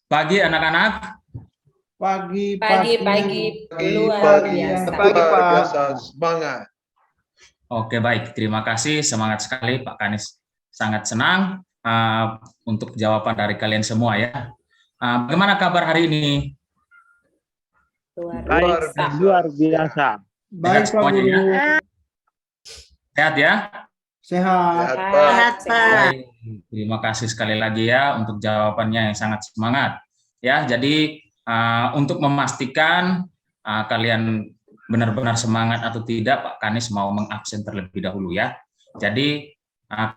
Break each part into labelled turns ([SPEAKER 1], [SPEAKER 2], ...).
[SPEAKER 1] Pagi anak-anak.
[SPEAKER 2] Pagi
[SPEAKER 3] luar
[SPEAKER 2] biasa.
[SPEAKER 3] Pagi biasa, semangat.
[SPEAKER 1] Oke, baik. Terima kasih. Semangat sekali Pak Kanis. Sangat senang untuk jawaban dari kalian semua ya. Bagaimana kabar hari ini?
[SPEAKER 4] Luar biasa.
[SPEAKER 2] Baik Pak
[SPEAKER 1] Semuanya
[SPEAKER 2] Guru.
[SPEAKER 1] ya? Sehat ya?
[SPEAKER 2] Sehat.
[SPEAKER 3] Sehat, Pak.
[SPEAKER 1] Baik. Terima kasih sekali lagi ya untuk jawabannya yang sangat semangat. Ya, jadi untuk memastikan kalian benar-benar semangat atau tidak, Pak Kanis mau mengabsen terlebih dahulu ya. Jadi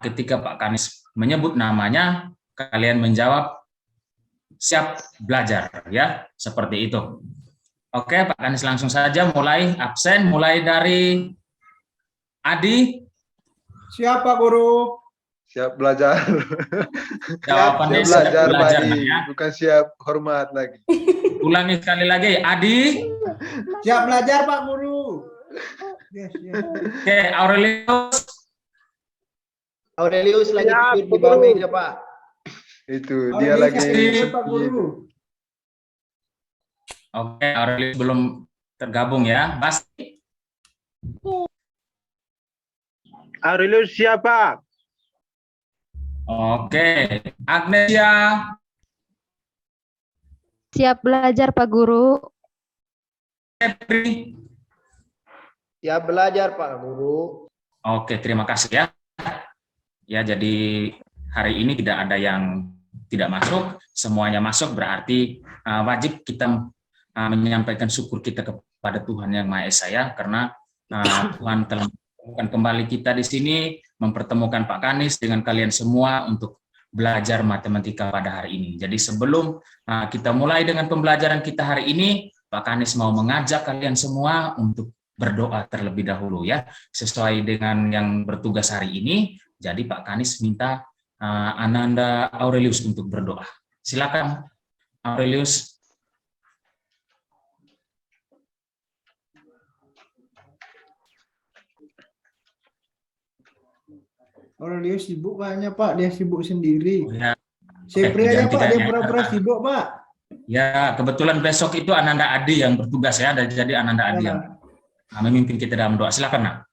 [SPEAKER 1] ketika Pak Kanis menyebut namanya, kalian menjawab siap belajar ya, seperti itu. Oke, Pak Kanis langsung saja mulai absen, mulai dari Adi.
[SPEAKER 2] Siapa Guru?
[SPEAKER 3] Siap belajar.
[SPEAKER 1] Jawabannya
[SPEAKER 3] siap belajar,
[SPEAKER 1] belajar
[SPEAKER 3] Pak.
[SPEAKER 1] ya.
[SPEAKER 3] Bukan siap hormat lagi.
[SPEAKER 1] Ulangi sekali lagi, Adi.
[SPEAKER 2] Siap belajar Pak Guru. Yes.
[SPEAKER 1] Oke, Aurelius.
[SPEAKER 5] Aurelius lagi tidur di bawah meja, Pak.
[SPEAKER 3] Itu dia lagi
[SPEAKER 2] Pak Guru.
[SPEAKER 1] Oke, Aurelius belum tergabung ya. Basti.
[SPEAKER 4] Aurelius siapa?
[SPEAKER 1] Oke, Agnesia.
[SPEAKER 6] Siap belajar Pak Guru.
[SPEAKER 1] Febri.
[SPEAKER 5] Siap belajar Pak Guru.
[SPEAKER 1] Oke, terima kasih ya. Ya, jadi hari ini tidak ada yang tidak masuk, semuanya masuk, berarti wajib kita menyampaikan syukur kita kepada Tuhan Yang Maha Esa ya, karena Tuhan telah mempertemukan kembali kita di sini, mempertemukan Pak Kanis dengan kalian semua untuk belajar matematika pada hari ini. Jadi sebelum kita mulai dengan pembelajaran kita hari ini, Pak Kanis mau mengajak kalian semua untuk berdoa terlebih dahulu ya, sesuai dengan yang bertugas hari ini. Jadi Pak Kanis minta Ananda Aurelius untuk berdoa. Silakan Aurelius.
[SPEAKER 2] Aurelius sibuk kayaknya Pak, dia sibuk sendiri.
[SPEAKER 1] Oh, ya.
[SPEAKER 2] Sepri aja Pak, dia pura-pura sibuk Pak.
[SPEAKER 1] Ya, kebetulan besok itu Ananda Adi yang bertugas ya, dan jadi Ananda Adi yang memimpin kita dalam doa. Silakan, Nak.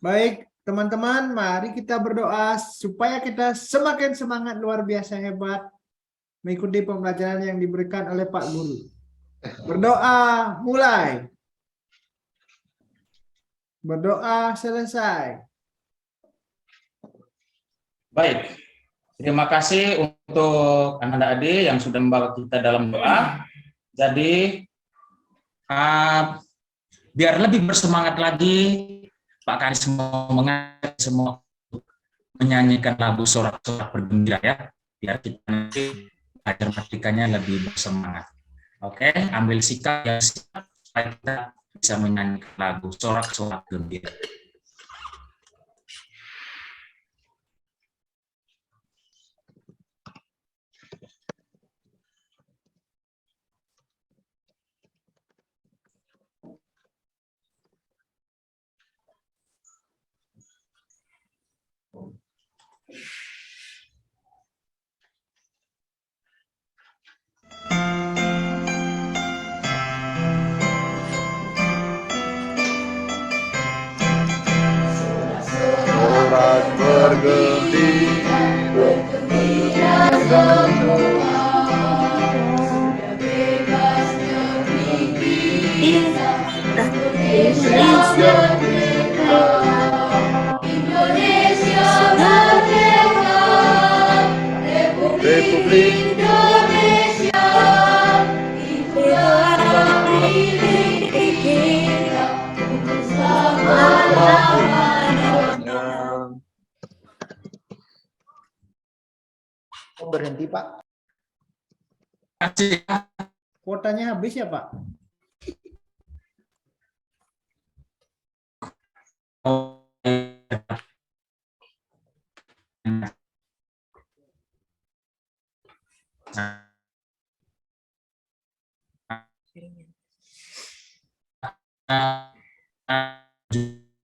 [SPEAKER 2] Baik, teman-teman, mari kita berdoa supaya kita semakin semangat luar biasa hebat mengikuti pembelajaran yang diberikan oleh Pak Guru. Berdoa mulai. Berdoa selesai.
[SPEAKER 1] Baik, terima kasih untuk Ananda Adi yang sudah membawa kita dalam doa. Jadi, biar lebih bersemangat lagi, Pak Kanis mau mengajak semua menyanyikan lagu sorak-sorak bergembira ya, biar kita nanti belajar matematikanya lebih bersemangat. Oke, ambil sikap yang siap supaya kita bisa menyanyikan lagu sorak-sorak gembira.
[SPEAKER 3] Sorak bergembira, Indonesia merdeka, Republik Indonesia,
[SPEAKER 5] Berhenti Pak.
[SPEAKER 1] Kasih.
[SPEAKER 2] Kuotanya habis ya Pak?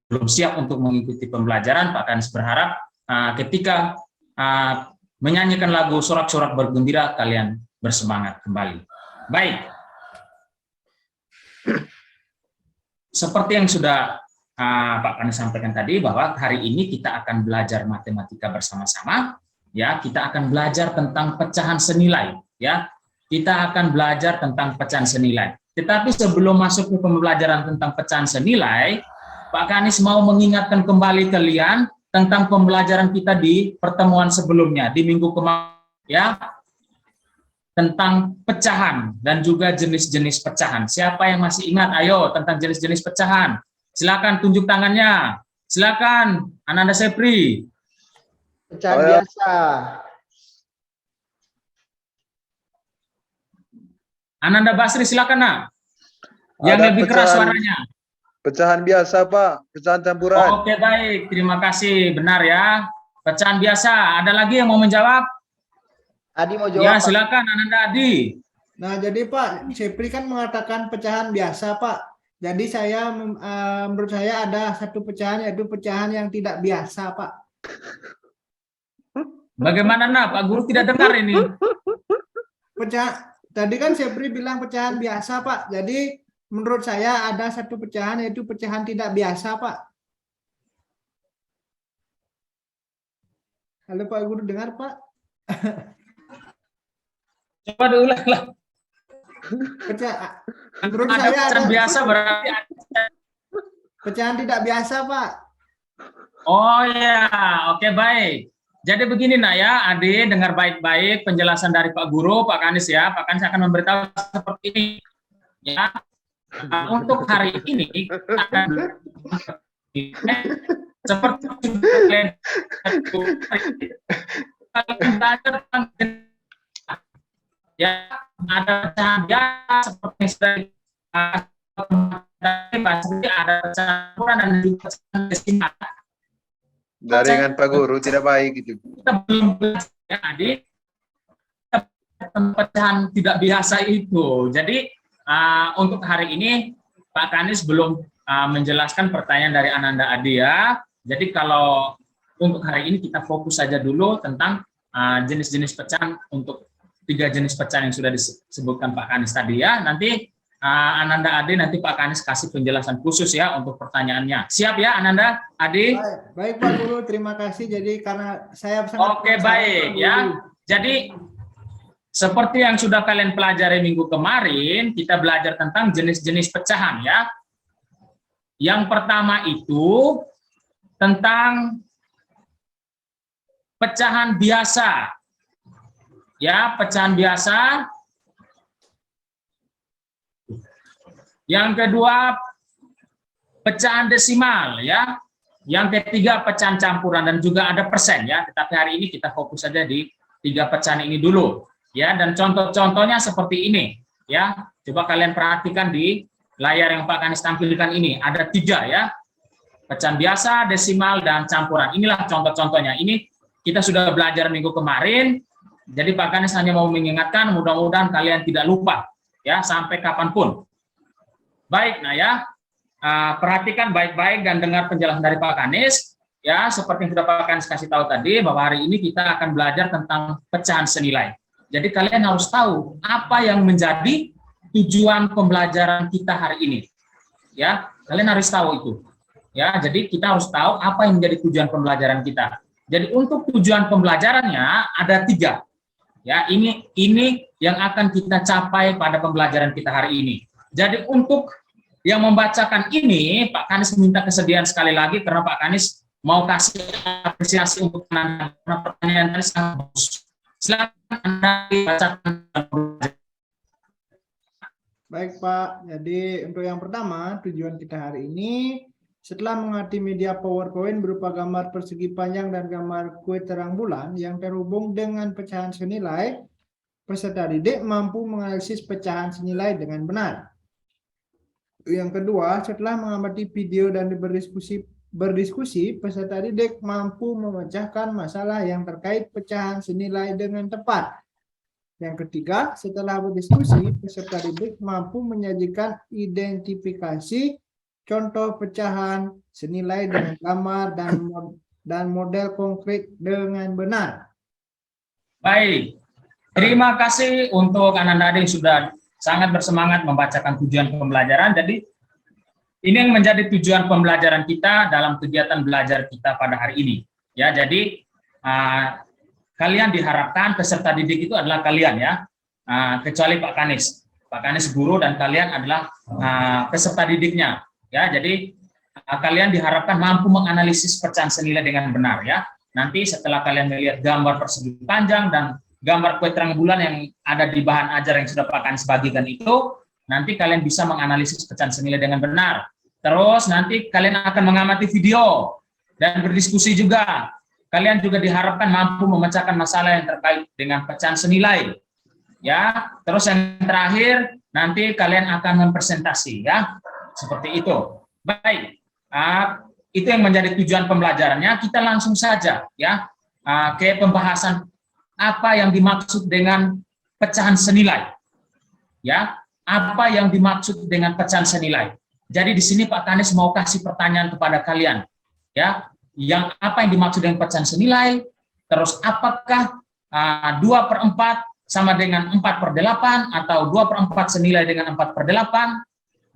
[SPEAKER 1] Belum siap untuk mengikuti pembelajaran, Pak Kanis berharap ketika menyanyikan lagu sorak-sorak bergembira, kalian bersemangat kembali. Baik. Seperti yang sudah Pak Kanis sampaikan tadi, bahwa hari ini kita akan belajar matematika bersama-sama. Ya, kita akan belajar tentang pecahan senilai. Ya, kita akan belajar tentang pecahan senilai. Tetapi sebelum masuk ke pembelajaran tentang pecahan senilai, Pak Kanis mau mengingatkan kembali kalian tentang pembelajaran kita di pertemuan sebelumnya, di minggu kemarin, ya, tentang pecahan dan juga jenis-jenis pecahan. Siapa yang masih ingat? Ayo, tentang jenis-jenis pecahan. Silakan tunjuk tangannya. Silakan, Ananda Sepri.
[SPEAKER 5] Pecahan biasa.
[SPEAKER 1] Ananda Basri, silakan, nak. Yang
[SPEAKER 7] Ada
[SPEAKER 1] lebih keras
[SPEAKER 7] pecahan-
[SPEAKER 1] suaranya.
[SPEAKER 7] Pecahan biasa, Pak. Pecahan campuran.
[SPEAKER 1] Oke, baik. Terima kasih. Benar ya. Pecahan biasa. Ada lagi yang mau menjawab?
[SPEAKER 5] Adi mau
[SPEAKER 1] Ya,
[SPEAKER 5] jawab, Pak.
[SPEAKER 1] silakan Ananda Adi.
[SPEAKER 2] Nah, jadi Pak, Sepri kan mengatakan pecahan biasa, Pak. Jadi menurut saya ada satu pecahan, yaitu pecahan yang tidak biasa, Pak.
[SPEAKER 1] Bagaimana, nak? Pak Guru tidak dengar ini.
[SPEAKER 2] Tadi kan Sepri bilang pecahan biasa, Pak. Jadi menurut saya ada satu pecahan, yaitu pecahan tidak biasa, Pak. Halo Pak Guru, dengar Pak?
[SPEAKER 1] Coba diulang lah.
[SPEAKER 2] Menurut
[SPEAKER 1] Ada
[SPEAKER 2] saya
[SPEAKER 1] pecahan
[SPEAKER 2] ada
[SPEAKER 1] biasa berarti.
[SPEAKER 2] pecahan tidak biasa, Pak.
[SPEAKER 1] Oh ya, oke, baik. Jadi begini, nak ya, Adi, dengar baik-baik penjelasan dari Pak Guru, Pak Kanis ya. Pak Kanis akan memberitahu seperti ini. Ya, untuk hari ini akan seperti ya, ada pecahan biasa seperti ada campuran dan juga pecahan desimal.
[SPEAKER 7] Jaringan Pak Guru tidak baik gitu.
[SPEAKER 1] Kita belum belajar ya, Adik, pecahan tidak biasa itu. Jadi untuk hari ini Pak Kanis belum menjelaskan pertanyaan dari Ananda Adi ya. Jadi kalau untuk hari ini kita fokus saja dulu tentang jenis-jenis pecahan, untuk 3 jenis pecahan yang sudah disebutkan Pak Kanis tadi ya. Nanti Ananda Adi, nanti Pak Kanis kasih penjelasan khusus ya untuk pertanyaannya. Siap ya Ananda Adi?
[SPEAKER 2] Baik Pak Guru, terima kasih. Jadi karena saya sangat
[SPEAKER 1] Oke, baik ya. Jadi seperti yang sudah kalian pelajari minggu kemarin, kita belajar tentang jenis-jenis pecahan ya. Yang pertama itu tentang pecahan biasa. Ya, pecahan biasa. Yang kedua, pecahan desimal ya. Yang ketiga, pecahan campuran dan juga ada persen ya. Tetapi hari ini kita fokus saja di 3 pecahan ini dulu ya. Dan contoh-contohnya seperti ini ya. Coba kalian perhatikan di layar yang Pak Kanis tampilkan ini. Ada 3 ya. Pecahan biasa, desimal, dan campuran. Inilah contoh-contohnya. Ini kita sudah belajar minggu kemarin. Jadi Pak Kanis hanya mau mengingatkan, mudah-mudahan kalian tidak lupa ya sampai kapanpun. Baik, nah ya, perhatikan baik-baik dan dengar penjelasan dari Pak Kanis. Ya, seperti yang sudah Pak Kanis kasih tahu tadi, bahwa hari ini kita akan belajar tentang pecahan senilai. Jadi kalian harus tahu apa yang menjadi tujuan pembelajaran kita hari ini. Ya, kalian harus tahu itu. Ya, jadi kita harus tahu apa yang menjadi tujuan pembelajaran kita. Jadi untuk tujuan pembelajarannya ada 3. Ya, ini yang akan kita capai pada pembelajaran kita hari ini. Jadi untuk yang membacakan ini, Pak Kanis minta kesediaan sekali lagi karena Pak Kanis mau kasih apresiasi untuk pertanyaan tadi sangat bagus. Silakan Anda bacakan.
[SPEAKER 2] Baik Pak, jadi untuk yang pertama, tujuan kita hari ini, setelah mengerti media PowerPoint berupa gambar persegi panjang dan gambar kue terang bulan yang terhubung dengan pecahan senilai, peserta didik mampu menganalisis pecahan senilai dengan benar. Yang kedua, setelah mengamati video dan berdiskusi, peserta didik mampu memecahkan masalah yang terkait pecahan senilai dengan tepat. Yang ketiga, setelah berdiskusi, peserta didik mampu menyajikan identifikasi contoh pecahan senilai dengan gambar dan model konkret dengan benar.
[SPEAKER 1] Baik. Terima kasih untuk Ananda Adi yang sudah sangat bersemangat membacakan tujuan pembelajaran. Jadi ini yang menjadi tujuan pembelajaran kita dalam kegiatan belajar kita pada hari ini. Ya, jadi kalian diharapkan peserta didik itu adalah kalian ya, kecuali Pak Kanis. Pak Kanis guru dan kalian adalah peserta didiknya. Ya, jadi kalian diharapkan mampu menganalisis pecahan senilai dengan benar ya. Nanti setelah kalian melihat gambar persegi panjang dan gambar kue terang bulan yang ada di bahan ajar yang sudah Pak Kanis bagikan itu, nanti kalian bisa menganalisis pecahan senilai dengan benar. Terus nanti kalian akan mengamati video dan berdiskusi juga. Kalian juga diharapkan mampu memecahkan masalah yang terkait dengan pecahan senilai. Ya, terus yang terakhir nanti kalian akan mempresentasi ya. Seperti itu. Baik. Itu yang menjadi tujuan pembelajarannya. Kita langsung saja ya ke pembahasan apa yang dimaksud dengan pecahan senilai. Ya, apa yang dimaksud dengan pecahan senilai. Jadi di sini Pak Kanis mau kasih pertanyaan kepada kalian. Ya, yang apa yang dimaksud dengan pecahan senilai? Terus apakah 2/4 sama dengan 4/8 atau 2/4 senilai dengan 4/8?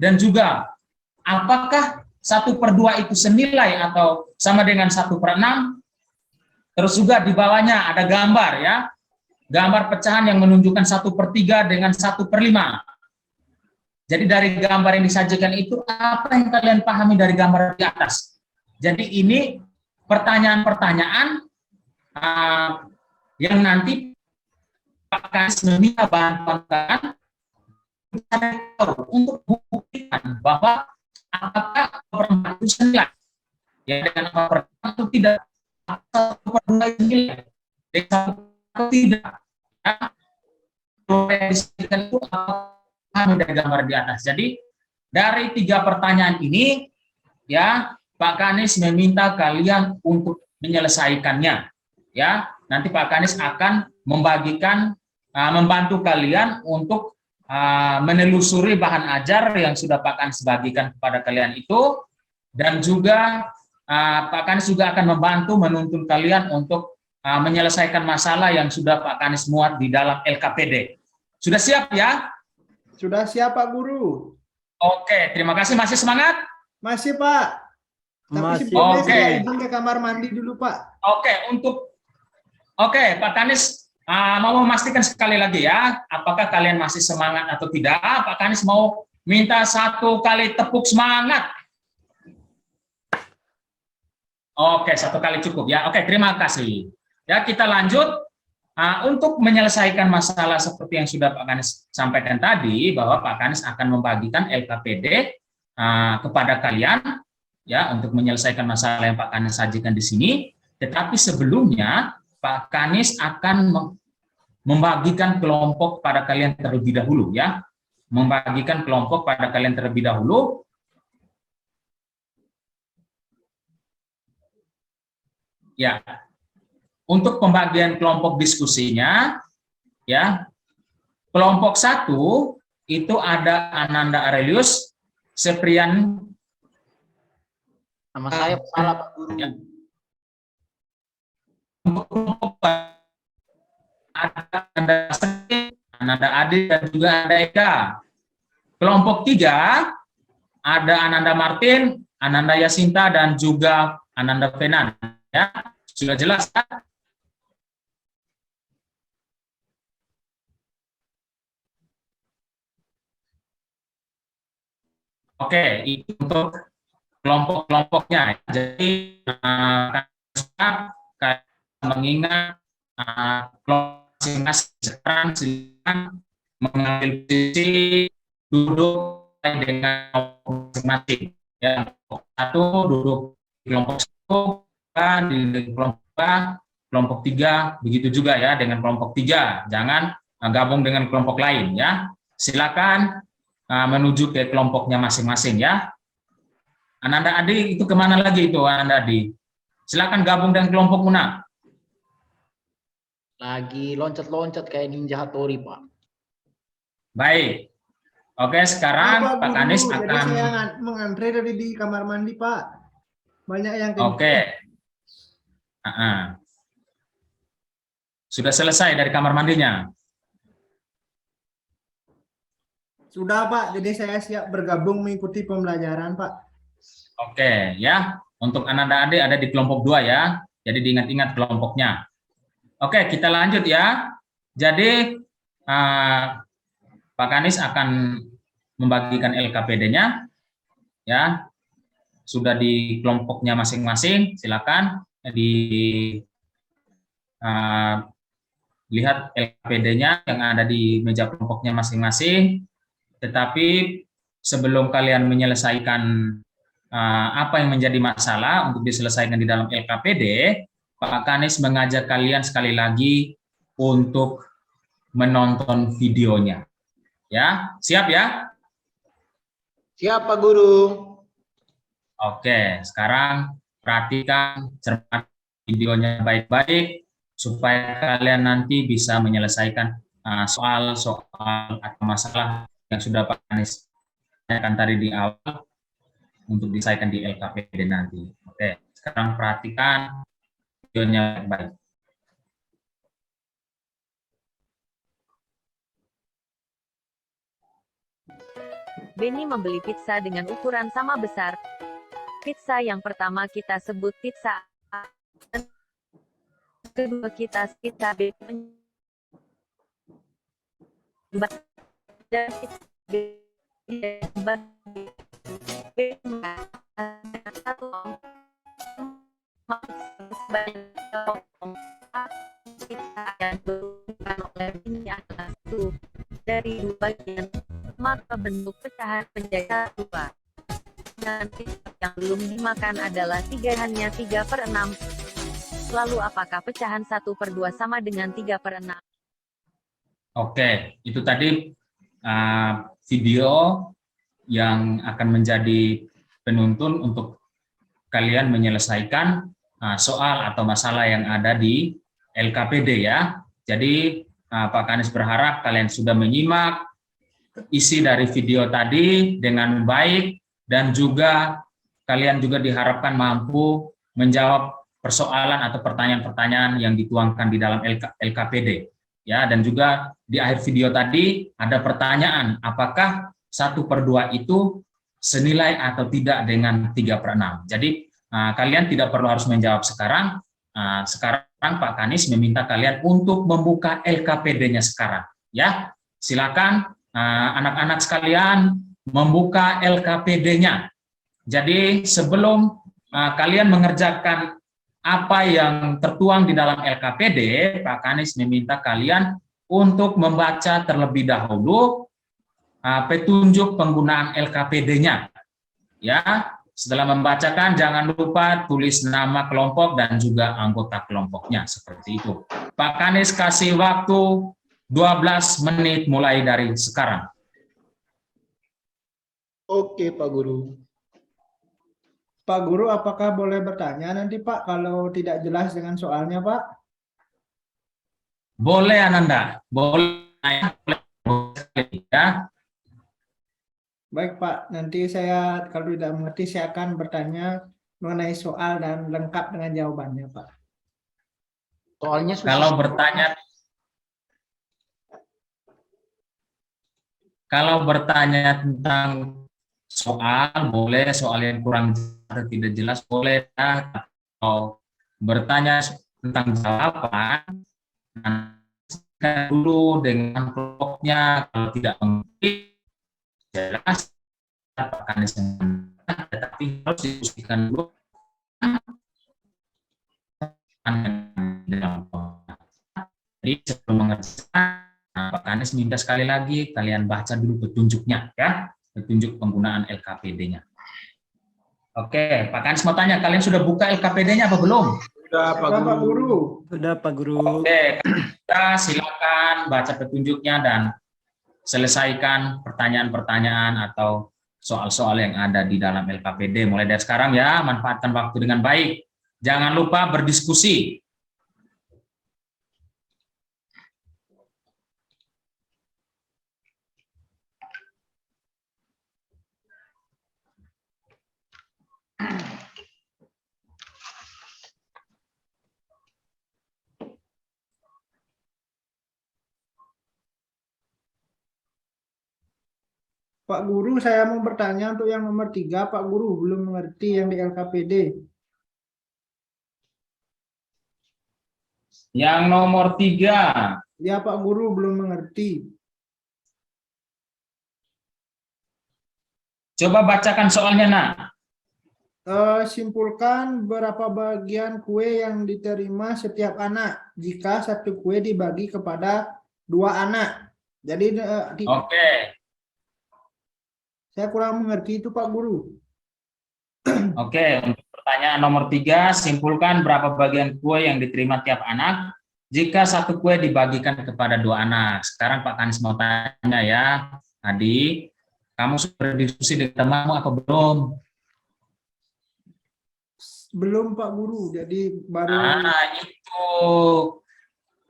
[SPEAKER 1] Dan juga apakah 1/2 itu senilai atau sama dengan 1/6? Terus juga di bawahnya ada gambar ya, gambar pecahan yang menunjukkan 1/3 dengan 1/5. Jadi dari gambar yang disajikan itu apa yang kalian pahami dari gambar di atas? Jadi ini pertanyaan-pertanyaan yang nanti Pak Kanis meminta bantuan kalian untuk membuktikan bahwa apakah 2/4 itu senilai ya dengan 4/6 atau tidak, 1/2 itu senilai dengan 1 atau tidak ya. Yang disebutkan itu apa dari gambar di atas. Jadi dari 3 pertanyaan ini ya Pak Kanis meminta kalian untuk menyelesaikannya ya. Nanti Pak Kanis akan membantu kalian untuk menelusuri bahan ajar yang sudah Pak Kanis bagikan kepada kalian itu, dan juga Pak Kanis juga akan membantu menuntun kalian untuk menyelesaikan masalah yang sudah Pak Kanis muat di dalam LKPD. Sudah siap ya?
[SPEAKER 2] Sudah siap Pak Guru.
[SPEAKER 1] Oke, terima kasih. Masih semangat?
[SPEAKER 2] Masih Pak. Tapi
[SPEAKER 4] Masih.
[SPEAKER 2] sebelumnya
[SPEAKER 1] Oke.
[SPEAKER 2] saya izin ke kamar mandi dulu Pak.
[SPEAKER 1] Oke, Pak Kanis mau memastikan sekali lagi ya, apakah kalian masih semangat atau tidak. Pak Kanis mau minta 1 kali tepuk semangat. Oke, 1 kali cukup ya. Oke, terima kasih. Ya, kita lanjut. Untuk menyelesaikan masalah seperti yang sudah Pak Kanis sampaikan tadi, bahwa Pak Kanis akan membagikan LKPD kepada kalian ya untuk menyelesaikan masalah yang Pak Kanis sajikan di sini. Tetapi sebelumnya Pak Kanis akan membagikan kelompok pada kalian terlebih dahulu ya. Membagikan kelompok pada kalian terlebih dahulu. Ya. Untuk pembagian kelompok diskusinya ya. Kelompok 1 itu ada Ananda Aurelius, Seprian.
[SPEAKER 5] Nama saya salah Pak Guru.
[SPEAKER 1] Ya. Kelompok ada Ananda Adi dan juga ada Eka. Kelompok 3 ada Ananda Martin, Ananda Yasinta dan juga Ananda Fenan. Ya, sudah jelas kan? Oke, itu untuk kelompok-kelompoknya. Jadi mengingat kelompok masing-masing sekarang silakan mengambil posisi duduk dengan kelompok masing-masing. Ya, kelompok 1 duduk di kelompok 1, di kelompok 2, kelompok 3, begitu juga ya dengan kelompok 3. Jangan gabung dengan kelompok lain ya. Silakan menuju ke kelompoknya masing-masing ya. Ananda Adi itu kemana lagi itu Ananda Adi? Silakan gabung dengan kelompok Muna.
[SPEAKER 5] Lagi loncat-loncat kayak Ninja Hattori Pak.
[SPEAKER 1] Baik. Oke, sekarang Pak Kanis
[SPEAKER 2] Jadi
[SPEAKER 1] akan.
[SPEAKER 2] saya mengantre dari di kamar mandi Pak. Banyak yang
[SPEAKER 1] Oke. Sudah selesai dari kamar mandinya.
[SPEAKER 2] Sudah Pak, jadi saya siap bergabung mengikuti pembelajaran Pak.
[SPEAKER 1] Oke, ya. Untuk anak adik ada di kelompok 2 ya. Jadi diingat-ingat kelompoknya. Oke, kita lanjut ya. Jadi Pak Kanis akan membagikan LKPD-nya ya. Sudah di kelompoknya masing-masing, silakan lihat LKPD-nya yang ada di meja kelompoknya masing-masing. Tetapi sebelum kalian menyelesaikan apa yang menjadi masalah untuk diselesaikan di dalam LKPD, Pak Kanis mengajak kalian sekali lagi untuk menonton videonya. Ya, siap ya?
[SPEAKER 5] Siap Pak Guru.
[SPEAKER 1] Oke, sekarang perhatikan cermat videonya baik-baik supaya kalian nanti bisa menyelesaikan soal-soal atau masalah yang sudah Pak Anies tanyakan tadi di awal untuk diselesaikan di LKPD nanti. Oke, sekarang perhatikan videonya baik-baik.
[SPEAKER 8] Benny membeli pizza dengan ukuran sama besar. Pizza yang pertama kita sebut pizza A. Kedua kita pizza B. Dan pizza B. Dari dua bagian, maka bentuk pecahan menjadi 2. Dan yang belum dimakan adalah hanya 3/6. Lalu apakah pecahan 1/2 sama dengan 3/6?
[SPEAKER 1] Oke, itu tadi video yang akan menjadi penuntun untuk kalian menyelesaikan soal atau masalah yang ada di LKPD ya. Jadi Pak Kanis berharap kalian sudah menyimak isi dari video tadi dengan baik dan juga kalian juga diharapkan mampu menjawab persoalan atau pertanyaan-pertanyaan yang dituangkan di dalam LKPD ya. Dan juga di akhir video tadi ada pertanyaan, apakah 1/2 itu senilai atau tidak dengan 3/6. Jadi kalian tidak perlu harus menjawab sekarang. Sekarang Pak Kanis meminta kalian untuk membuka LKPD-nya sekarang ya. Silakan anak-anak sekalian membuka LKPD-nya. Jadi sebelum kalian mengerjakan apa yang tertuang di dalam LKPD, Pak Kanis meminta kalian untuk membaca terlebih dahulu petunjuk penggunaan LKPD-nya. Ya, setelah membacakan jangan lupa tulis nama kelompok dan juga anggota kelompoknya seperti itu. Pak Kanis kasih waktu 12 menit mulai dari sekarang.
[SPEAKER 5] Oke Pak Guru.
[SPEAKER 2] Pak Guru, apakah boleh bertanya nanti Pak kalau tidak jelas dengan soalnya Pak?
[SPEAKER 1] Boleh Ananda, boleh ya.
[SPEAKER 2] Baik Pak, nanti saya kalau tidak mengerti saya akan bertanya mengenai soal dan lengkap dengan jawabannya Pak.
[SPEAKER 5] Soalnya susah.
[SPEAKER 1] Kalau bertanya tentang soal boleh, soal yang kurang atau tidak jelas boleh ya. Atau bertanya tentang jawaban dulu dengan kelompoknya, kalau tidak mengerti jelas akan tetapi harus diskusikan dulu. Jadi sebelum mengerjakan, Pak Kanis minta sekali lagi kalian baca dulu petunjuknya ya, petunjuk penggunaan LKPD-nya. Oke, Pak Kanis mau tanya, kalian sudah buka LKPD-nya apa belum?
[SPEAKER 2] Sudah Pak Guru.
[SPEAKER 9] Sudah Pak Guru.
[SPEAKER 1] Oke, kita silakan baca petunjuknya dan selesaikan pertanyaan-pertanyaan atau soal-soal yang ada di dalam LKPD. Mulai dari sekarang ya, manfaatkan waktu dengan baik. Jangan lupa berdiskusi.
[SPEAKER 2] Pak Guru, saya mau bertanya untuk yang nomor 3, Pak Guru belum mengerti yang di LKPD.
[SPEAKER 1] Yang nomor 3.
[SPEAKER 2] Ya, Pak Guru belum mengerti.
[SPEAKER 1] Coba bacakan soalnya, Nak.
[SPEAKER 2] Simpulkan berapa bagian kue yang diterima setiap anak jika satu kue dibagi kepada 2 anak. Jadi
[SPEAKER 1] Oke.
[SPEAKER 2] saya kurang mengerti itu, Pak Guru.
[SPEAKER 1] Oke, untuk pertanyaan nomor 3, simpulkan berapa bagian kue yang diterima tiap anak jika satu kue dibagikan kepada 2 anak. Sekarang Pak Kanis mau tanya ya, Adi, kamu sudah berdiskusi dengan temanmu apa belum?
[SPEAKER 2] Belum, Pak Guru. Jadi baru.
[SPEAKER 1] Itu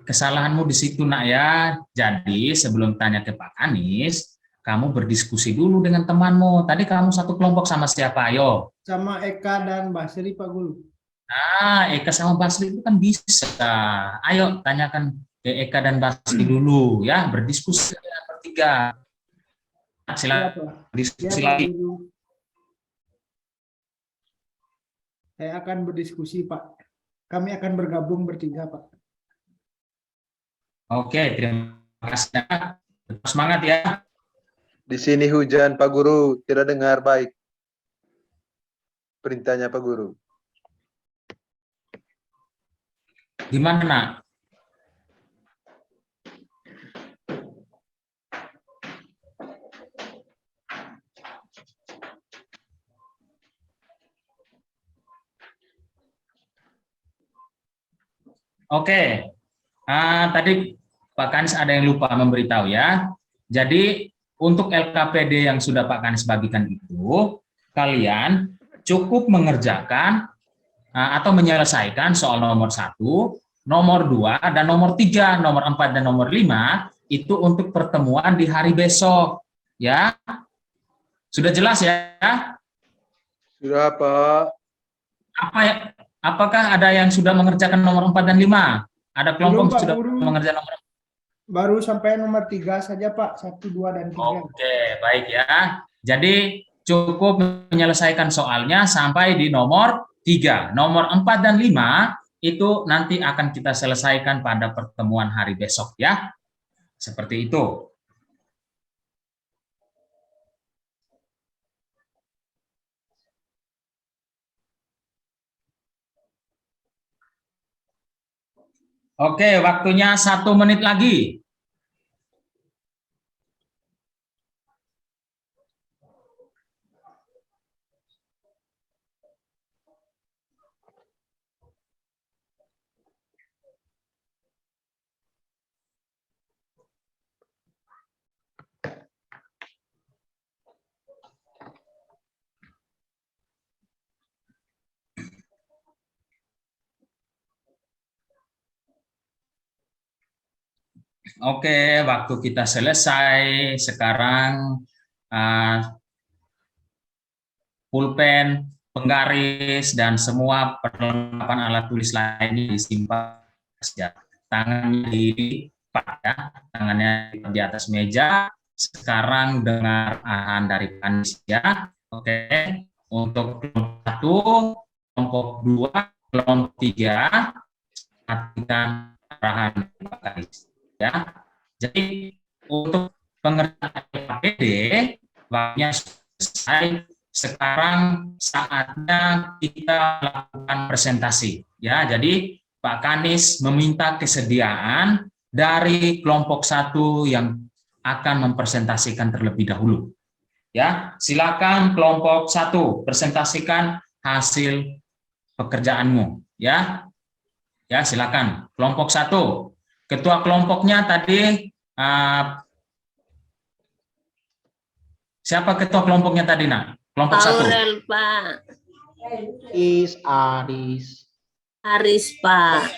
[SPEAKER 1] kesalahanmu di situ, Nak ya. Jadi sebelum tanya ke Pak Kanis, kamu berdiskusi dulu dengan temanmu. Tadi kamu satu kelompok sama siapa? Ayo.
[SPEAKER 2] Sama Eka dan Basri, Pak Guru.
[SPEAKER 1] Eka sama Basri itu kan bisa. Ayo tanyakan ke Eka dan Basri dulu ya, berdiskusi dengan bertiga. Silakan diskusi lagi.
[SPEAKER 2] Saya akan berdiskusi, Pak. Kami akan bergabung bertiga, Pak.
[SPEAKER 1] Oke, terima kasih. Tetap semangat ya.
[SPEAKER 7] Di sini hujan Pak Guru, tidak dengar baik perintahnya Pak Guru.
[SPEAKER 1] Gimana, Nak? Oke, tadi Pak Kanis ada yang lupa memberitahu ya. Jadi untuk LKPD yang sudah Pak Kanis bagikan itu, kalian cukup mengerjakan atau menyelesaikan soal nomor 1, nomor 2, dan nomor 3, nomor 4, dan nomor 5 itu untuk pertemuan di hari besok. Ya, sudah jelas ya?
[SPEAKER 7] Sudah Pak.
[SPEAKER 1] Apakah ada yang sudah mengerjakan nomor 4 dan 5? Ada kelompok
[SPEAKER 2] Belum, Pak
[SPEAKER 1] sudah
[SPEAKER 2] Guru.
[SPEAKER 1] mengerjakan nomor 4?
[SPEAKER 2] Baru sampai nomor 3 saja, Pak. 1, 2, dan 3.
[SPEAKER 1] Oke, baik ya. Jadi cukup menyelesaikan soalnya sampai di nomor 3. Nomor 4 dan 5 itu nanti akan kita selesaikan pada pertemuan hari besok ya. Seperti itu. Oke, waktunya 1 menit lagi. Oke, waktu kita selesai. Sekarang pulpen, penggaris, dan semua perlengkapan alat tulis lainnya disimpan saja. Tangannya dilipat ya, tangannya di atas meja. Sekarang dengar arahan dari Kanis ya. Oke, untuk kelompok 1, kelompok 2, kelompok 3, perhatikan arahan dari Kanis ya. Jadi untuk pengerjaan LKPD waktunya selesai. Sekarang saatnya kita lakukan presentasi ya. Jadi Pak Kanis meminta kesediaan dari kelompok 1 yang akan mempresentasikan terlebih dahulu ya. Silakan kelompok 1 presentasikan hasil pekerjaanmu ya. Ya, silakan kelompok 1. Ketua kelompoknya tadi siapa ketua kelompoknya tadi, Nak? Kelompok 1.
[SPEAKER 3] Aurel, Pak.
[SPEAKER 5] Aris.
[SPEAKER 3] Haris, Pak.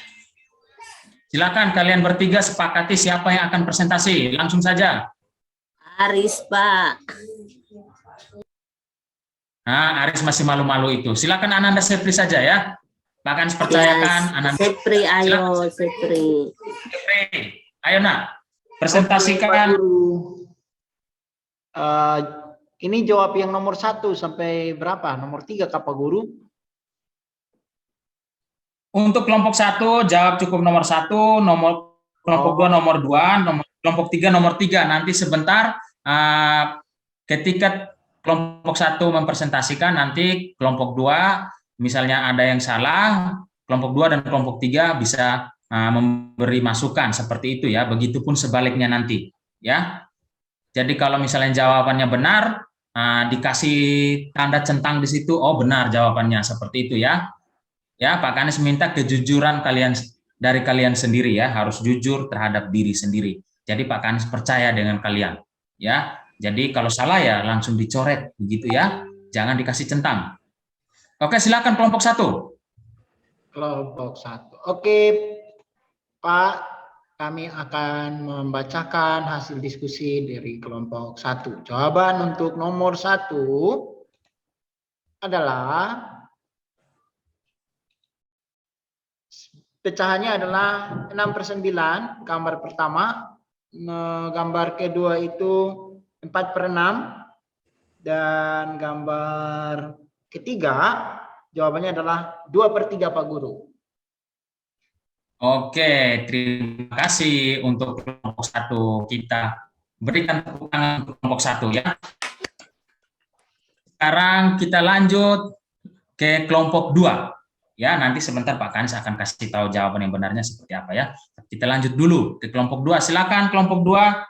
[SPEAKER 1] Silakan kalian bertiga sepakati siapa yang akan presentasi. Langsung saja.
[SPEAKER 3] Haris, Pak.
[SPEAKER 1] Nah, Aris masih malu-malu itu. Silakan Ananda Sepri saja ya. Bahkan percayakan Ananda.
[SPEAKER 3] Sepri, ayo, Sepri.
[SPEAKER 1] Sepri, ayo Nak. Presentasikan.
[SPEAKER 5] Oke, Pak Guru. Ini jawab yang nomor 1 sampai berapa? Nomor 3 Kak Pak Guru?
[SPEAKER 1] Untuk kelompok 1 jawab cukup nomor 1, kelompok 2 nomor 2, kelompok 3 nomor 3. Nanti sebentar ketika kelompok 1 mempresentasikan, nanti kelompok 2 misalnya ada yang salah, kelompok 2 dan kelompok 3 bisa memberi masukan seperti itu ya. Begitupun sebaliknya nanti ya. Jadi kalau misalnya jawabannya benar, dikasih tanda centang di situ, oh benar jawabannya, seperti itu ya. Ya, Pak Kanis minta kejujuran dari kalian sendiri ya, harus jujur terhadap diri sendiri. Jadi Pak Kanis percaya dengan kalian ya. Jadi kalau salah ya langsung dicoret begitu ya, jangan dikasih centang. Oke, silakan kelompok 1.
[SPEAKER 5] Kelompok 1. Oke, Pak, kami akan membacakan hasil diskusi dari kelompok 1. Jawaban untuk nomor 1 adalah pecahannya adalah 6/9, gambar pertama. Gambar kedua itu 4/6, dan gambar ketiga jawabannya adalah 2/3 Pak Guru.
[SPEAKER 1] Oke, terima kasih untuk kelompok 1. Kita berikan tepuk tangan untuk kelompok 1 ya. Sekarang kita lanjut ke kelompok 2. Ya, nanti sebentar Pak Kanis akan kasih tahu jawaban yang benarnya seperti apa ya. Kita lanjut dulu ke kelompok 2. Silakan kelompok 2.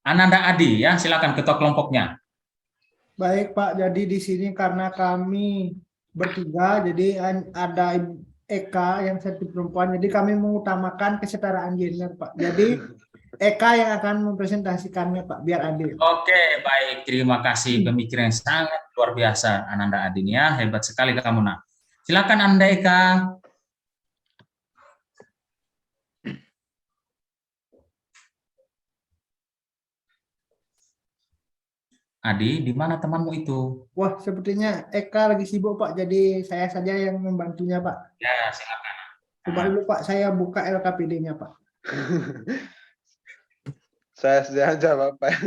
[SPEAKER 1] Ananda Adi ya, silakan ketua kelompoknya.
[SPEAKER 2] Baik Pak, jadi di sini karena kami bertiga, jadi ada Eka yang satu perempuan, jadi kami mengutamakan kesetaraan gender Pak. Jadi Eka yang akan mempresentasikannya Pak, biar adil.
[SPEAKER 1] Oke, baik. Terima kasih, pemikiran yang sangat luar biasa Ananda Adi ya, hebat sekali kamu nak. Silakan Anda Eka. Adi, di mana temanmu itu?
[SPEAKER 2] Wah, sepertinya Eka lagi sibuk Pak, jadi saya saja yang membantunya Pak.
[SPEAKER 1] Ya, silakan.
[SPEAKER 2] Coba dulu Pak, saya buka LKPD-nya Pak.
[SPEAKER 7] Saya sudah jawab, Pak.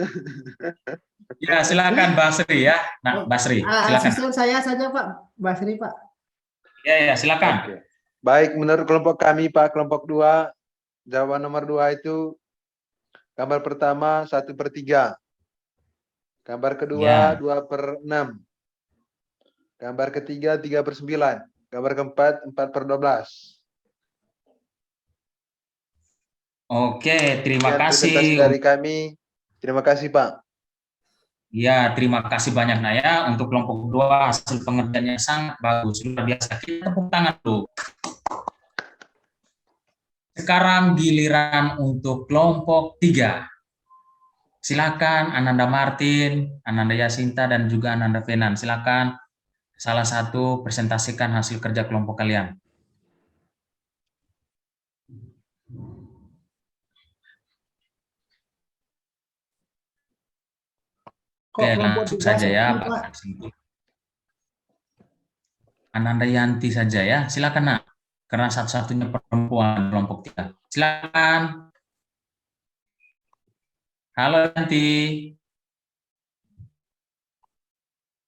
[SPEAKER 1] Ya, silakan Basri ya. Nah, Basri, silakan.
[SPEAKER 2] Asisten saya saja Pak, Basri Pak.
[SPEAKER 1] Ya, silakan.
[SPEAKER 7] Oke. Baik, menurut kelompok kami, Pak, kelompok 2, jawaban nomor 2 itu gambar pertama 1/3. Gambar kedua 2/6. Gambar ketiga 3/9. Gambar keempat 4/12.
[SPEAKER 1] Oke, terima kasih.
[SPEAKER 7] Presentasi dari kami. Terima kasih, Pak.
[SPEAKER 1] Ya, terima kasih banyak Naya. Untuk kelompok 2 hasil pengerjaannya sangat bagus, luar biasa. Kita tepuk tangan tuh. Sekarang giliran untuk kelompok 3. Silakan Ananda Martin, Ananda Yasinta, dan juga Ananda Fenan. Silakan salah satu presentasikan hasil kerja kelompok kalian. Oke, langsung saja ya Pak. Ananda Yanti saja ya. Silakan nak. Karena satu-satunya perempuan kelompok 3. Silakan. Halo Yanti.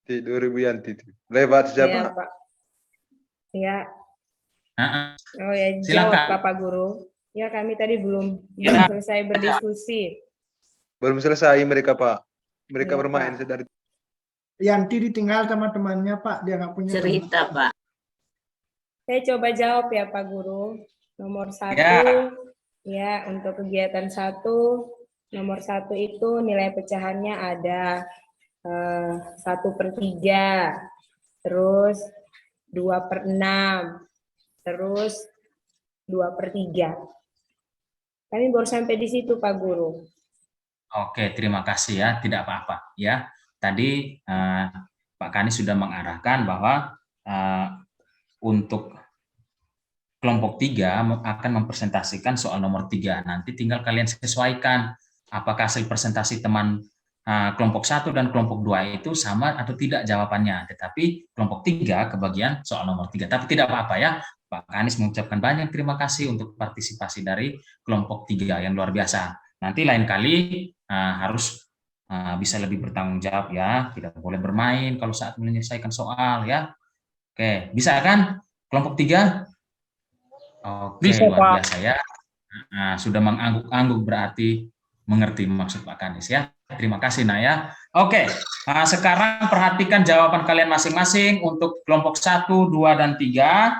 [SPEAKER 7] Tidur Ibu Yanti. Lewat siapa?
[SPEAKER 9] Iya, Pak. Iya. Oh ya,
[SPEAKER 1] Silakan.
[SPEAKER 9] jawab Bapak Guru. Ya, kami tadi belum selesai berdiskusi.
[SPEAKER 7] Belum selesai mereka, Pak. Mereka
[SPEAKER 9] Iya,
[SPEAKER 7] bermain
[SPEAKER 9] Pak.
[SPEAKER 7] sedari.
[SPEAKER 2] Yanti ditinggal sama temannya Pak, dia nggak punya
[SPEAKER 3] Cerita, Pak.
[SPEAKER 9] Saya coba jawab ya, Pak Guru. Nomor 1, ya, untuk kegiatan 1, nomor 1 itu nilai pecahannya ada 1/3, terus 2/6, terus 2/3. Kami baru sampai di situ, Pak Guru.
[SPEAKER 1] Oke, terima kasih ya, tidak apa-apa ya. Tadi Pak Kanis sudah mengarahkan bahwa untuk kelompok 3 akan mempresentasikan soal nomor 3. Nanti tinggal kalian sesuaikan apakah hasil presentasi teman kelompok 1 dan kelompok 2 itu sama atau tidak jawabannya. Tetapi kelompok 3 kebagian soal nomor 3. Tapi tidak apa-apa ya. Pak Kanis mengucapkan banyak terima kasih untuk partisipasi dari kelompok 3 yang luar biasa. Nanti lain kali harus bisa lebih bertanggung jawab ya, tidak boleh bermain kalau saat menyelesaikan soal ya. Oke, bisa kan kelompok 3? Oke,
[SPEAKER 4] Bisa,
[SPEAKER 1] luar
[SPEAKER 4] Pak.
[SPEAKER 1] biasa ya. Nah, sudah mengangguk-angguk berarti mengerti maksud Pak Kanis ya. Terima kasih Naya. Oke, sekarang perhatikan jawaban kalian masing-masing untuk kelompok 1, 2, dan 3.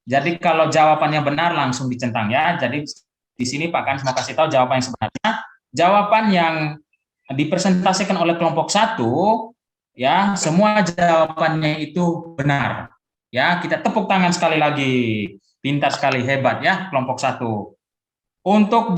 [SPEAKER 1] Jadi kalau jawabannya benar langsung dicentang ya. Jadi di sini Pak Kanis mau kasih tahu jawaban yang sebenarnya. Jawaban yang dipresentasikan oleh kelompok 1 ya, semua jawabannya itu benar. Ya, kita tepuk tangan sekali lagi. Pintar sekali, hebat ya kelompok 1. Untuk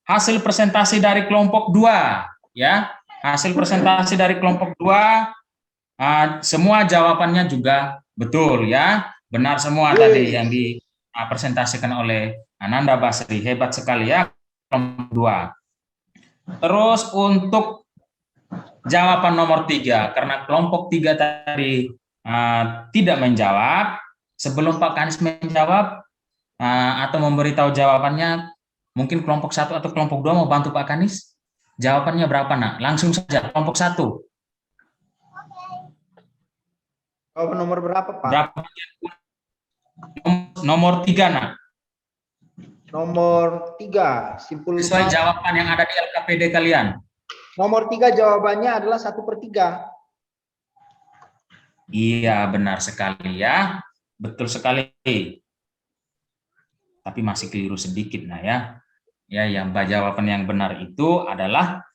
[SPEAKER 1] hasil presentasi dari kelompok 2 ya. Hasil presentasi dari kelompok 2 semua jawabannya juga betul ya. Benar semua tadi yang dipresentasikan oleh Ananda Basri, hebat sekali ya kelompok 2. Terus untuk jawaban nomor 3, karena kelompok 3 tadi tidak menjawab, sebelum Pak Kanis menjawab atau memberitahu jawabannya, mungkin kelompok 1 atau kelompok 2 mau bantu Pak Kanis? Jawabannya berapa nak? Langsung saja kelompok 1.
[SPEAKER 5] Oh, nomor berapa, Pak?
[SPEAKER 1] Berapa? Nomor 3 nak.
[SPEAKER 5] Nomor 3, simpul.
[SPEAKER 1] Sesuai jawaban yang ada di LKPD kalian.
[SPEAKER 5] Nomor 3 jawabannya adalah 1/3.
[SPEAKER 1] Iya, benar sekali ya. Betul sekali. Tapi masih keliru sedikit nah ya. Ya, yang jawaban yang benar itu adalah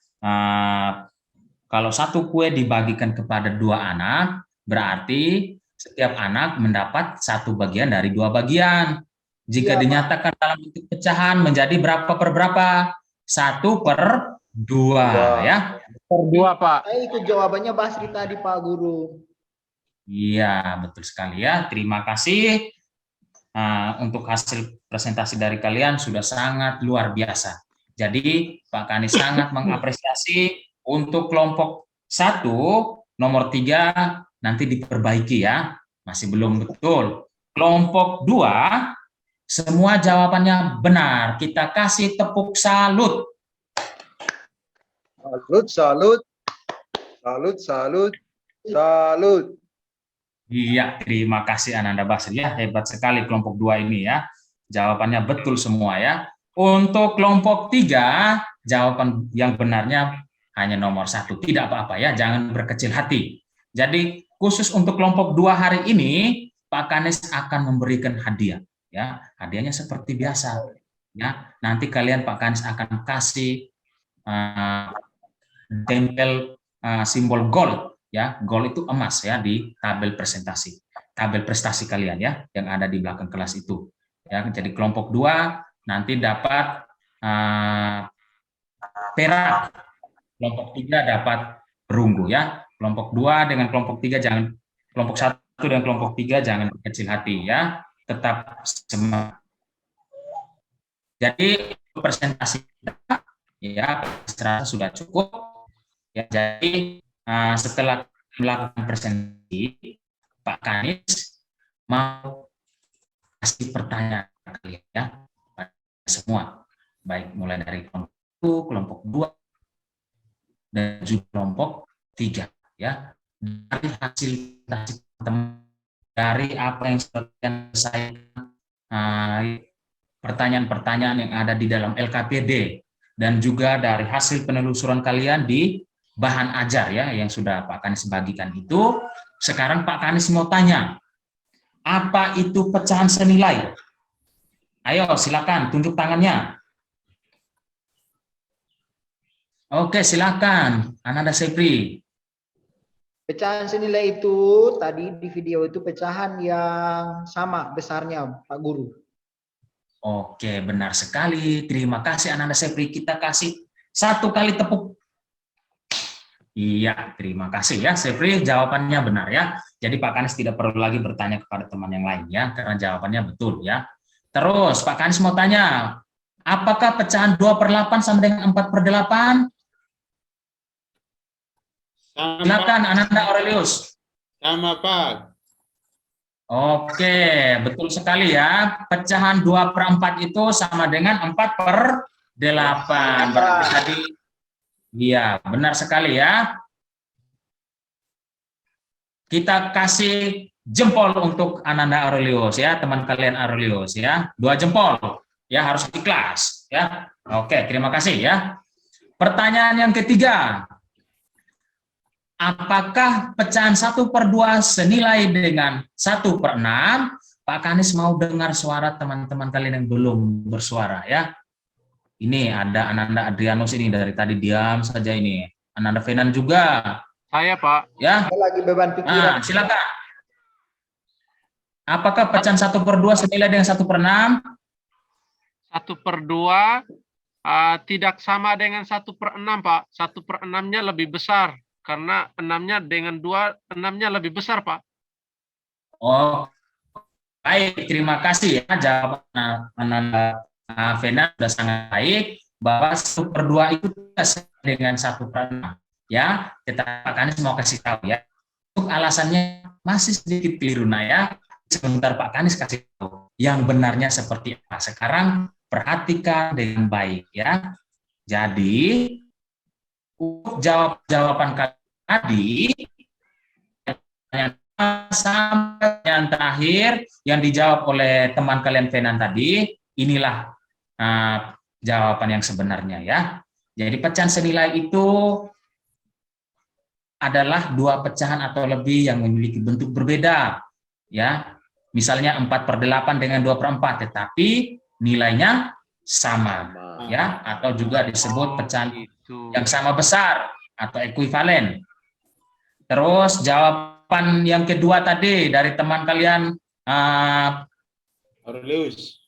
[SPEAKER 1] kalau satu kue dibagikan kepada 2 anak, berarti setiap anak mendapat 1 bagian dari 2 bagian. Jika dinyatakan dalam bentuk pecahan menjadi berapa per berapa? 1/2 ya.
[SPEAKER 4] Per 2, Pak.
[SPEAKER 5] Saya ikut jawabannya Basri tadi, Pak Guru.
[SPEAKER 1] Iya, betul sekali ya. Terima kasih. Untuk hasil presentasi dari kalian sudah sangat luar biasa. Jadi Pak Kanis sangat mengapresiasi untuk kelompok 1, nomor 3 nanti diperbaiki ya. Masih belum betul. Kelompok 2 semua jawabannya benar. Kita kasih tepuk salut.
[SPEAKER 7] Salut, salut. Salut, salut. Salut.
[SPEAKER 1] Iya, terima kasih Ananda Basri ya. Hebat sekali kelompok 2 ini ya. Jawabannya betul semua ya. Untuk kelompok 3, jawaban yang benarnya hanya nomor 1. Tidak apa-apa ya, jangan berkecil hati. Jadi khusus untuk kelompok 2 hari ini, Pak Kanis akan memberikan hadiah. Ya, hadiahnya seperti biasa. Ya, nanti kalian Pak Kanis akan kasih tempel simbol gold. Ya, gold itu emas ya di tabel presentasi, tabel prestasi kalian ya yang ada di belakang kelas itu. Ya, jadi kelompok 2 nanti dapat perak, kelompok 3 dapat perunggu ya. Kelompok 2 dengan kelompok 3 jangan, kelompok 1 dan kelompok 3 jangan berkecil hati ya, tetap semangat. Jadi presentasi ya serasa sudah cukup ya. Jadi setelah melakukan presentasi, Pak Kanis mau kasih pertanyaan kalian ya semua, baik mulai dari kelompok 1, kelompok 2 dan juga kelompok 3 ya. Dari hasil teman, dari apa yang saya pertanyaan-pertanyaan yang ada di dalam LKPD dan juga dari hasil penelusuran kalian di bahan ajar ya yang sudah Pak Kanis bagikan itu. Sekarang Pak Kanis mau tanya, apa itu pecahan senilai? Ayo silakan tunjuk tangannya. Oke, silakan Ananda Sepri.
[SPEAKER 5] Pecahan senilai itu tadi di video itu pecahan yang sama besarnya, Pak Guru.
[SPEAKER 1] Oke, benar sekali. Terima kasih Ananda Sepri. Kita kasih 1 kali tepuk. Iya, terima kasih ya Sepri, jawabannya benar ya. Jadi Pak Kanis tidak perlu lagi bertanya kepada teman yang lain ya, karena jawabannya betul ya. Terus Pak Kanis mau tanya, apakah pecahan 2/8 sama dengan 4/8? Silakan Ananda Aurelius.
[SPEAKER 10] Sama Pak.
[SPEAKER 1] Oke, betul sekali ya. Pecahan 2/4 itu sama dengan 4/8. Berarti tadi Iya, benar sekali ya. Kita kasih jempol untuk Ananda Aurelius ya, teman kalian Aurelius ya. 2 jempol ya, harus ikhlas ya. Oke, terima kasih ya. Pertanyaan yang ketiga. Apakah pecahan 1/2 senilai dengan 1/6? Pak Kanis mau dengar suara teman-teman kalian yang belum bersuara ya. Ini ada Ananda Adrianus ini dari tadi diam saja ini. Ananda Fenan juga.
[SPEAKER 4] Saya, Pak.
[SPEAKER 1] Ya.
[SPEAKER 5] Saya lagi beban pikiran.
[SPEAKER 1] Nah, silakan. Apakah pecahan 1/2 senilai dengan 1/6?
[SPEAKER 4] 1/2 tidak sama dengan 1/6, Pak. 1/6-nya lebih besar. Karena 6-nya dengan 2, 6-nya lebih besar, Pak.
[SPEAKER 1] Oh, baik. Terima kasih ya. Jawaban Ananda Fenan sudah sangat baik. Bahwa 1/2 itu tidak sama dengan 1/6. Ya, kita Pak Kanis mau kasih tahu ya. Untuk alasannya masih sedikit keliru ya. Sebentar Pak Kanis kasih tahu yang benarnya seperti apa. Sekarang perhatikan dengan baik ya. Jadi untuk jawaban kalian tadi sampai yang terakhir yang dijawab oleh teman kalian Fenan tadi, inilah jawaban yang sebenarnya ya. Jadi pecahan senilai itu adalah 2 pecahan atau lebih yang memiliki bentuk berbeda ya. Misalnya 4/8 dengan 2/4, tetapi nilainya sama ya, atau juga disebut pecahan yang sama besar atau ekuivalen. Terus jawaban yang kedua tadi dari teman kalian Aurelius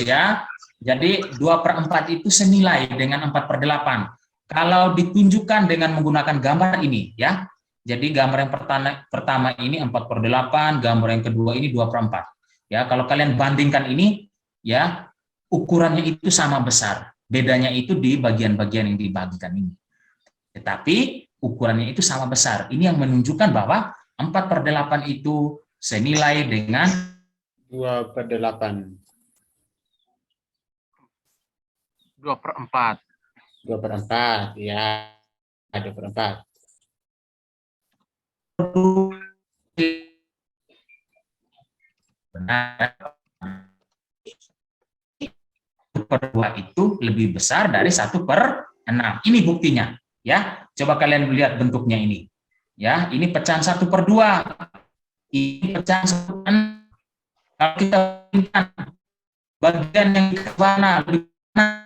[SPEAKER 1] ya. Jadi 2/4 itu senilai dengan 4/8. Kalau ditunjukkan dengan menggunakan gambar ini ya. Jadi gambar yang pertama ini 4/8, gambar yang kedua ini 2/4. Ya, kalau kalian bandingkan ini ya, ukurannya itu sama besar. Bedanya itu di bagian-bagian yang dibagikan ini. Tetapi ukurannya itu sama besar. Ini yang menunjukkan bahwa 4/8 itu senilai dengan
[SPEAKER 10] 2/8.
[SPEAKER 4] 2/4.
[SPEAKER 10] 2/4, ya. 2/4.
[SPEAKER 1] Benar. 1/2 itu lebih besar dari 1/6. Ini buktinya, ya. Coba kalian lihat bentuknya ini, ya. Ini pecahan 1/2. Ini pecahan 1/6. Kalau kita lihat bagian yang ke mana lebih mana?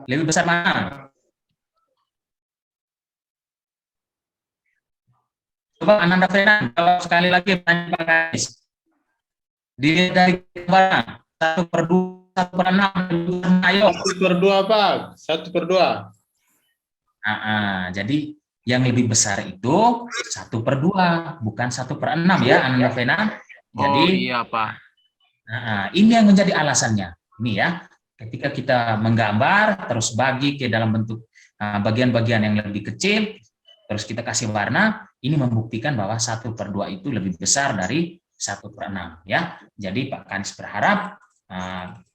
[SPEAKER 1] Lebih besar mana? Coba Ananda Fenan jawab sekali lagi pertanyaan Pak Kanis. Dilihat dari mana? 1/2, 1/6, ayo.
[SPEAKER 10] 1/2, Pak. 1/2.
[SPEAKER 1] Jadi yang lebih besar itu 1/2, bukan 1/6 ya, Ananda Fenan. Jadi,
[SPEAKER 4] iya Pak.
[SPEAKER 1] Ini yang menjadi alasannya. Ini ya, ketika kita menggambar, terus bagi ke dalam bentuk bagian-bagian yang lebih kecil, terus kita kasih warna, ini membuktikan bahwa 1/2 itu lebih besar dari 1/6 ya. Jadi Pak Kanis berharap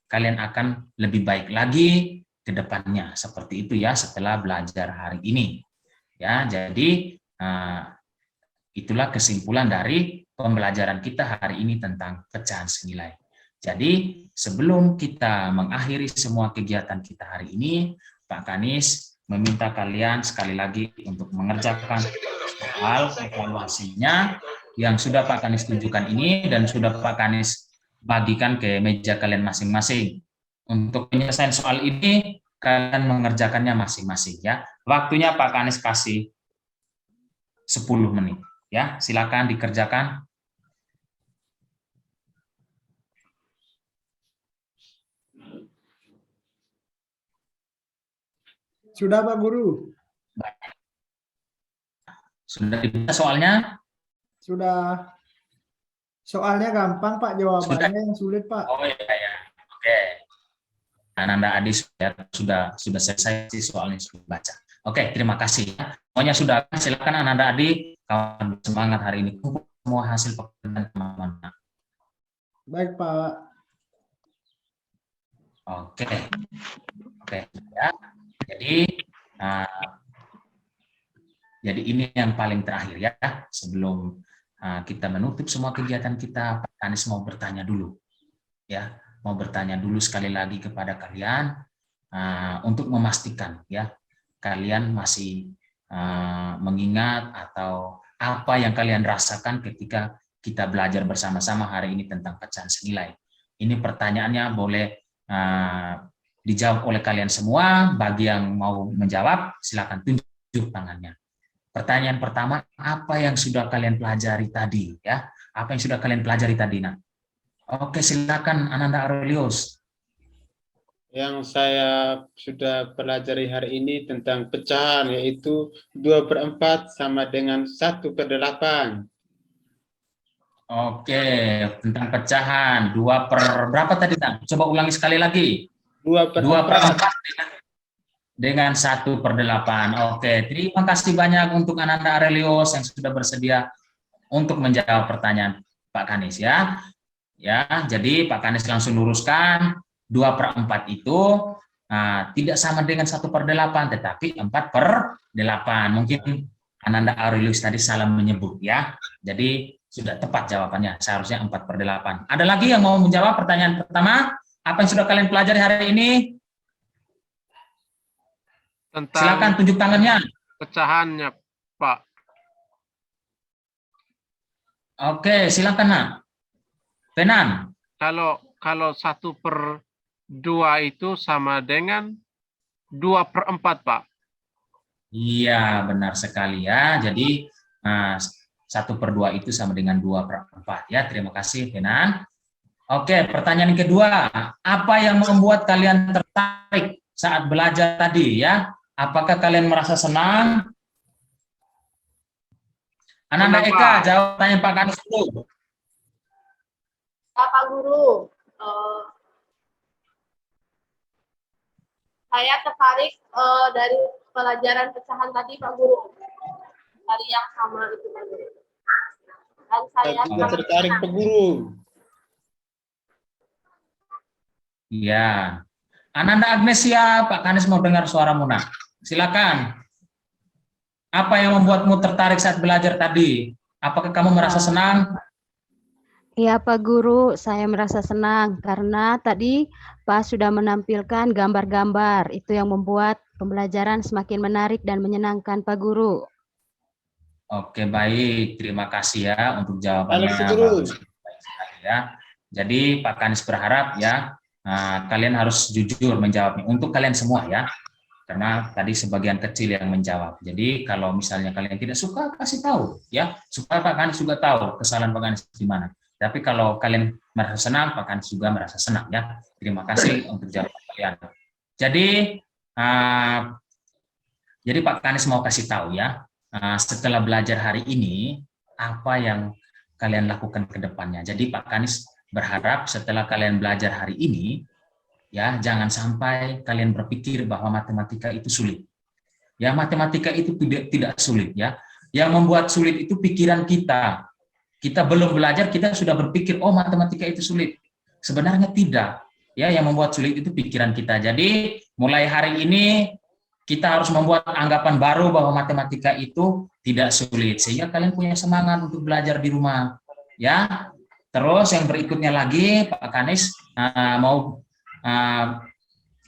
[SPEAKER 1] kalian akan lebih baik lagi ke depannya seperti itu ya setelah belajar hari ini. Ya, jadi itulah kesimpulan dari pembelajaran kita hari ini tentang pecahan senilai. Jadi sebelum kita mengakhiri semua kegiatan kita hari ini, Pak Kanis meminta kalian sekali lagi untuk mengerjakan soal evaluasinya yang sudah Pak Kanis tunjukkan ini dan sudah Pak Kanis bagikan ke meja kalian masing-masing. Untuk penyelesaian soal ini kalian mengerjakannya masing-masing ya. Waktunya Pak Kanis kasih 10 menit ya. Silakan dikerjakan.
[SPEAKER 2] Sudah Pak Guru?
[SPEAKER 1] Sudah dibaca soalnya?
[SPEAKER 2] Sudah. Soalnya gampang Pak, jawabannya yang sulit Pak.
[SPEAKER 1] Oh iya ya. Oke. Ananda Adi sudah selesai sih soalnya sudah baca. Oke, terima kasih. Semuanya sudah. Silakan Ananda Adi, kawan semangat hari ini. Kumpul semua hasil pekerjaan teman-teman.
[SPEAKER 2] Baik, Pak.
[SPEAKER 1] Oke, oke ya. Jadi ini yang paling terakhir ya, sebelum kita menutup semua kegiatan kita, Pak Anies mau bertanya dulu, ya, mau bertanya dulu sekali lagi kepada kalian untuk memastikan ya, kalian masih mengingat atau apa yang kalian rasakan ketika kita belajar bersama-sama hari ini tentang pecahan senilai. Ini pertanyaannya boleh dijawab oleh kalian semua. Bagi yang mau menjawab, silakan tunjuk tangannya. Pertanyaan pertama, apa yang sudah kalian pelajari tadi? Ya, apa yang sudah kalian pelajari tadi? Nah, oke, silakan Ananda Aurelius.
[SPEAKER 10] Yang saya sudah pelajari hari ini tentang pecahan, yaitu 2/4 sama dengan 1/8.
[SPEAKER 1] Oke, tentang pecahan 2 per berapa tadi? Coba ulangi sekali lagi.
[SPEAKER 10] 2/4
[SPEAKER 1] dengan 1/8. Oke, terima kasih banyak untuk Ananda Aurelius yang sudah bersedia untuk menjawab pertanyaan Pak Kanis ya. Ya, jadi Pak Kanis langsung luruskan 2/4 itu tidak sama dengan 1/8, tetapi 4/8. Mungkin Ananda Aurelius tadi salah menyebut ya. Jadi sudah tepat jawabannya, seharusnya 4/8. Ada lagi yang mau menjawab pertanyaan pertama? Apa yang sudah kalian pelajari hari ini?
[SPEAKER 4] Tentang
[SPEAKER 1] Silakan tunjuk tangannya.
[SPEAKER 4] pecahannya, Pak.
[SPEAKER 1] Oke, silakan Nak. Penan.
[SPEAKER 4] Kalau 1/2 itu sama dengan 2/4, Pak.
[SPEAKER 1] Iya, benar sekali ya. Jadi 1/2 itu sama dengan 2/4 ya. Terima kasih Penan. Oke, pertanyaan yang kedua. Apa yang membuat kalian tertarik saat belajar tadi ya? Apakah kalian merasa senang? Ananda Eka, jawab pertanyaan Pak Kanis dulu.
[SPEAKER 11] Pak Guru, saya tertarik dari pelajaran pecahan tadi, Pak Guru. Dari yang sama itu, Pak Guru. Dan saya
[SPEAKER 10] juga tertarik, Pak Guru.
[SPEAKER 1] Iya. Ananda Agnesia, Pak Kanis mau dengar suaramu, Nak. Silakan. Apa yang membuatmu tertarik saat belajar tadi? Apakah kamu merasa senang?
[SPEAKER 6] Iya Pak Guru, saya merasa senang karena tadi Pak sudah menampilkan gambar-gambar. Itu yang membuat pembelajaran semakin menarik dan menyenangkan Pak Guru.
[SPEAKER 1] Oke, baik. Terima kasih ya untuk jawabannya.
[SPEAKER 10] Baik
[SPEAKER 1] sekali ya. Jadi Pak Kanis berharap ya kalian harus jujur menjawabnya. Untuk kalian semua ya. Karena tadi sebagian kecil yang menjawab. Jadi kalau misalnya kalian tidak suka, kasih tahu ya, supaya Pak Kanis juga tahu kesalahan Pak Kanis di mana. Tapi kalau kalian merasa senang, Pak Kanis juga merasa senang ya. Terima kasih untuk jawaban kalian. Jadi Pak Kanis mau kasih tahu ya, setelah belajar hari ini apa yang kalian lakukan ke depannya. Jadi Pak Kanis berharap setelah kalian belajar hari ini, ya, jangan sampai kalian berpikir bahwa matematika itu sulit. Ya, matematika itu tidak sulit ya. Yang membuat sulit itu pikiran kita. Kita belum belajar, kita sudah berpikir, oh matematika itu sulit. Sebenarnya tidak. Ya, yang membuat sulit itu pikiran kita. Jadi, mulai hari ini kita harus membuat anggapan baru bahwa matematika itu tidak sulit. Sehingga kalian punya semangat untuk belajar di rumah. Ya. Terus yang berikutnya lagi, Pak Kanis mau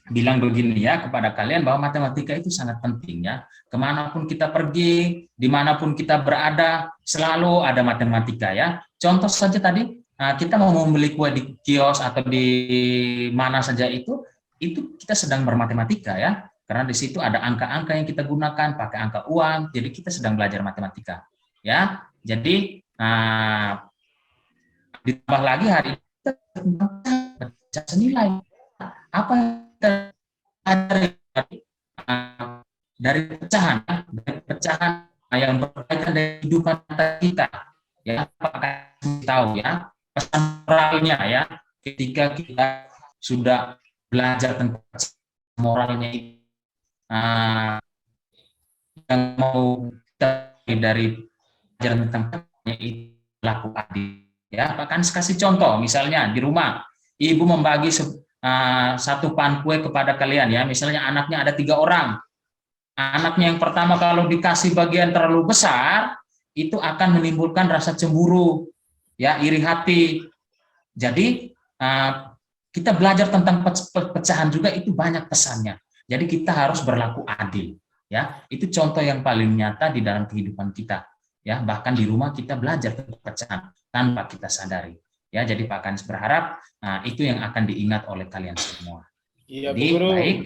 [SPEAKER 1] bilang begini ya kepada kalian bahwa matematika itu sangat penting ya. Kemanapun kita pergi, dimanapun kita berada, selalu ada matematika ya. Contoh saja tadi kita mau membeli kue di kios atau di mana saja itu kita sedang bermatematika ya. Karena di situ ada angka-angka yang kita gunakan, pakai angka uang, jadi kita sedang belajar matematika ya. Jadi ditambah lagi hari ini kita baca senilai. Apa dari pecahan yang berkaitan dengan kehidupan kita ya, apakah tahu ya pesan moralnya ya, ketika kita sudah belajar tentang moralnya yang mau kita dari pelajaran tentang itu laku adil Ya, Pak Kanis kasih contoh, misalnya di rumah, ibu membagi satu pan kue kepada kalian ya, misalnya anaknya ada 3 orang. Anaknya yang pertama kalau dikasih bagian terlalu besar, itu akan menimbulkan rasa cemburu, ya, iri hati. Jadi kita belajar tentang pecahan juga itu banyak pesannya. Jadi kita harus berlaku adil, ya. Itu contoh yang paling nyata di dalam kehidupan kita, ya. Bahkan di rumah kita belajar tentang pecahan tanpa kita sadari, ya. Jadi Pak Kanis berharap itu yang akan diingat oleh kalian semua.
[SPEAKER 10] Iya,
[SPEAKER 1] Jadi
[SPEAKER 10] Guru.
[SPEAKER 1] baik,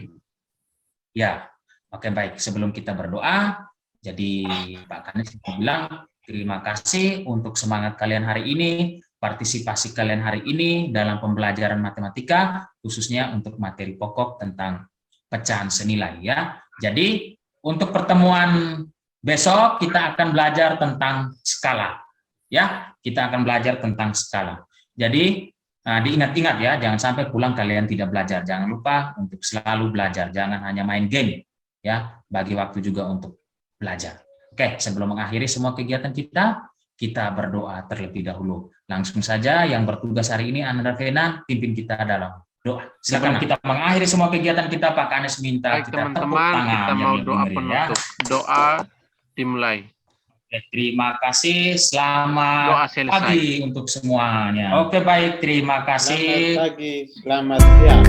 [SPEAKER 1] ya. Oke, baik. Sebelum kita berdoa, jadi Pak Kanis bilang terima kasih untuk semangat kalian hari ini, partisipasi kalian hari ini dalam pembelajaran matematika, khususnya untuk materi pokok tentang pecahan senilai, ya. Jadi untuk pertemuan besok kita akan belajar tentang skala, ya. Kita akan belajar tentang skala. Jadi diingat-ingat ya, jangan sampai pulang kalian tidak belajar. Jangan lupa untuk selalu belajar, jangan hanya main game. Ya, bagi waktu juga untuk belajar. Oke, sebelum mengakhiri semua kegiatan kita berdoa terlebih dahulu. Langsung saja yang bertugas hari ini Ananda Vena, pimpin kita dalam doa. Silakan kita mengakhiri semua kegiatan kita, Pak Kanis minta
[SPEAKER 4] Baik,
[SPEAKER 1] kita tepuk
[SPEAKER 4] teman-teman,
[SPEAKER 1] tangan
[SPEAKER 4] kita
[SPEAKER 1] yang
[SPEAKER 4] mau
[SPEAKER 1] lebih
[SPEAKER 4] doa
[SPEAKER 1] meriah,
[SPEAKER 4] penutup. Doa dimulai.
[SPEAKER 1] Oke, terima kasih, selamat
[SPEAKER 4] Doa selesai.
[SPEAKER 1] pagi untuk semuanya. Oke, baik, terima kasih.
[SPEAKER 10] Selamat pagi, selamat siang.